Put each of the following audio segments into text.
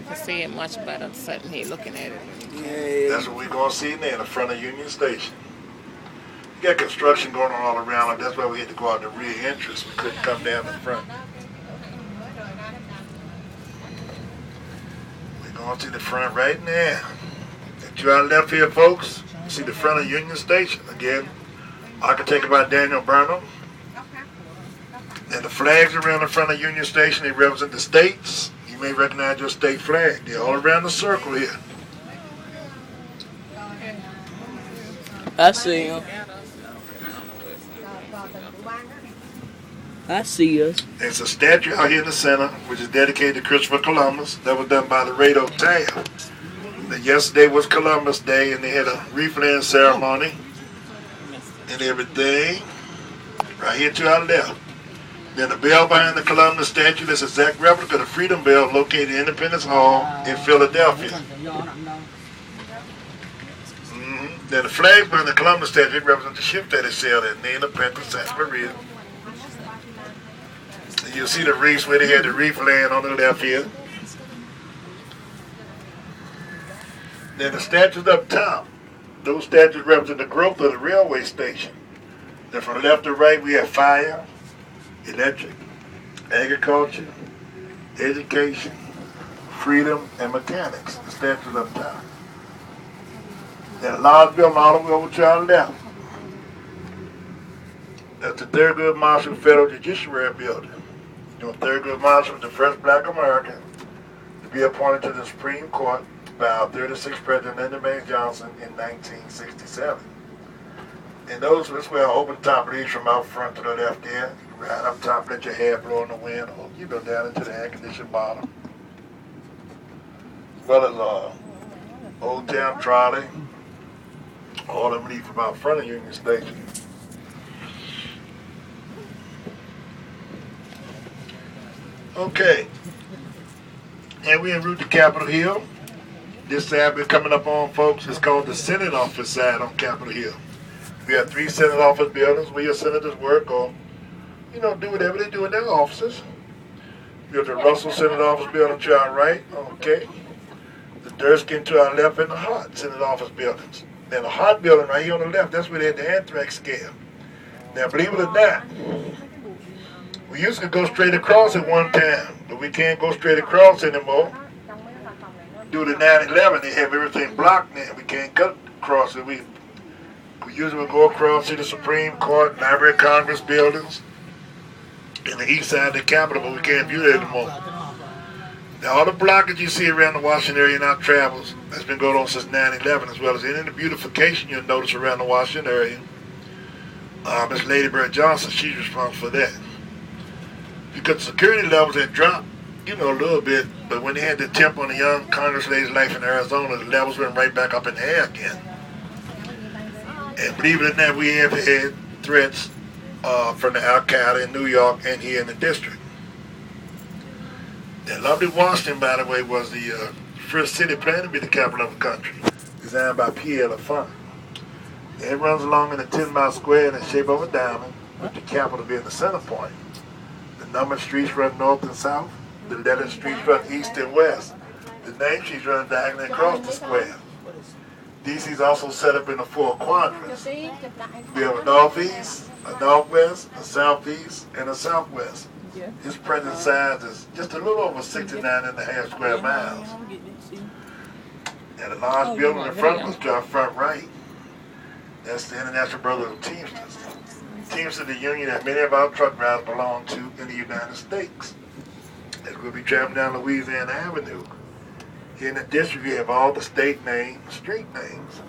can see it much better sitting here looking at it. Yeah. That's what we're going to see there in the front of Union Station. You got construction going on all around, and that's why we had to go out the rear entrance. We couldn't come down the front. We're going to the front right now. If you out left here, folks, see the front of Union Station. Again, architect by Daniel Burnham. And the flags around the front of Union Station, they represent the states. You may recognize your state flag. They're all around the circle here. I see him. I see us. There's a statue out here in the center, which is dedicated to Christopher Columbus. That was done by the Rado Tab. Yesterday was Columbus Day, and they had a wreath-laying ceremony and everything. Right here to our left. Then the bell behind the Columbus statue, this exact replica of the Freedom Bell located in Independence Hall in Philadelphia. Then the flag behind the Columbus statue represents the ship that it sailed in, Nina, Pinta, Santa Maria. And you'll see the wreaths where they had the wreath laying on the left here. Then the statues up top, those statues represent the growth of the railway station. Then from left to right, we have fire, electric, agriculture, education, freedom, and mechanics. The statues up top. Then a large building all the way over to our left. That's the Thurgood Marshall Federal Judiciary Building. Thurgood Marshall was the first black American to be appointed to the Supreme Court by our 36th President Lyndon Baines Johnson in 1967. And those was where I open top leads from out front to the left there. Right up top, let your hair blow in the wind. Or you go down into the air-conditioned bottom. As well as Old Town Trolley. All of them lead from out front of Union Station. Okay. And we en route to Capitol Hill. This side we're coming up on, folks, is called the Senate Office side on Capitol Hill. We have 3 Senate office buildings where your senators work or, do whatever they do in their offices. We have the Russell Senate Office building to our right, okay. The Durskin to our left, and the Hart Senate Office buildings. Then the Hart building right here on the left, that's where they had the anthrax scare. Now, believe it or not, we used to go straight across at one time, but we can't go straight across anymore. Due to 9/11, they have everything blocked now. We can't cut across it. We usually would go across to the Supreme Court, Library of Congress buildings, in the east side of the Capitol, but we can't view that anymore. Now, all the blockage you see around the Washington area in our travels has been going on since 9/11, as well as any of the beautification you'll notice around the Washington area. Miss Lady Bird Johnson, she's responsible for that. Because security levels had dropped, a little bit, but when they had the attempt on the young Congress lady's life in Arizona, the levels went right back up in the air again. And believe it or not, we have had threats from the Al-Qaeda in New York and here in the district. And lovely Washington, by the way, was the first city planned to be the capital of the country, designed by Pierre Lafont. It runs along in a 10-mile square in the shape of a diamond, with the capital being the center point. The numbered streets run north and south. The lettered streets run east and west. The name streets run diagonally across the square. DC is also set up in the 4 quadrants. We have a northeast, a northwest, a southeast, and a southwest. Its present size is just a little over 69.5 square miles. And a large building in front of us to our front right. That's the International Brotherhood of Teamsters. Teamsters is the union that many of our truck drivers belong to in the United States. As we'll be traveling down Louisiana Avenue. Here in the district, you have all the state names, street names.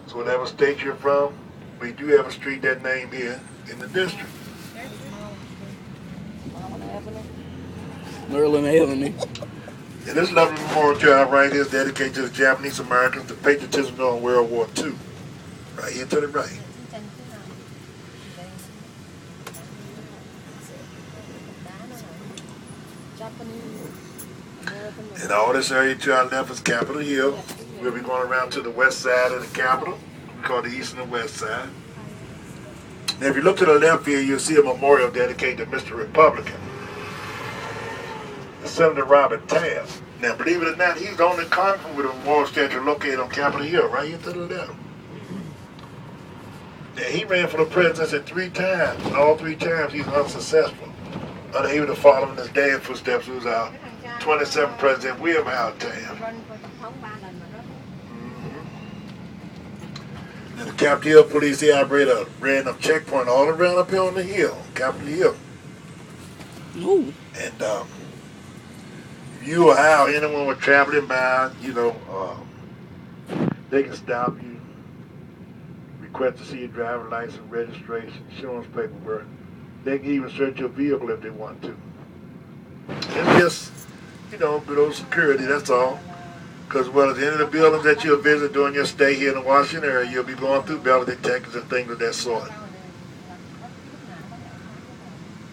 So whatever state you're from, we do have a street that name here in the district. Maryland Avenue. And this lovely memorial to our right here is dedicated to the Japanese Americans, the patriotism during World War II. Right here to the right. And all this area to our left is Capitol Hill. We'll be going around to the west side of the Capitol. We call the east and the west side. Now, if you look to the left here, you'll see a memorial dedicated to Mr. Republican, Senator Robert Taft. Now, believe it or not, he's the only congressman with a memorial statue located on Capitol Hill, right here to the left. Now, he ran for the presidency 3 times, and all 3 times he's unsuccessful. Unable to follow in his dad's footsteps, who was our 27th president, William Howard Taft. And the Capitol Hill police, they operate a random checkpoint all around up here on the hill, Capitol Hill. Ooh. And if you or how anyone was traveling by, they can stop you, request to see your driver's license, registration, insurance paperwork. They can even search your vehicle if they want to. It's just, good old security, that's all. Because, at the end of the buildings that you'll visit during your stay here in the Washington area, you'll be going through metal detectors and things of that sort.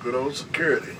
Good old security.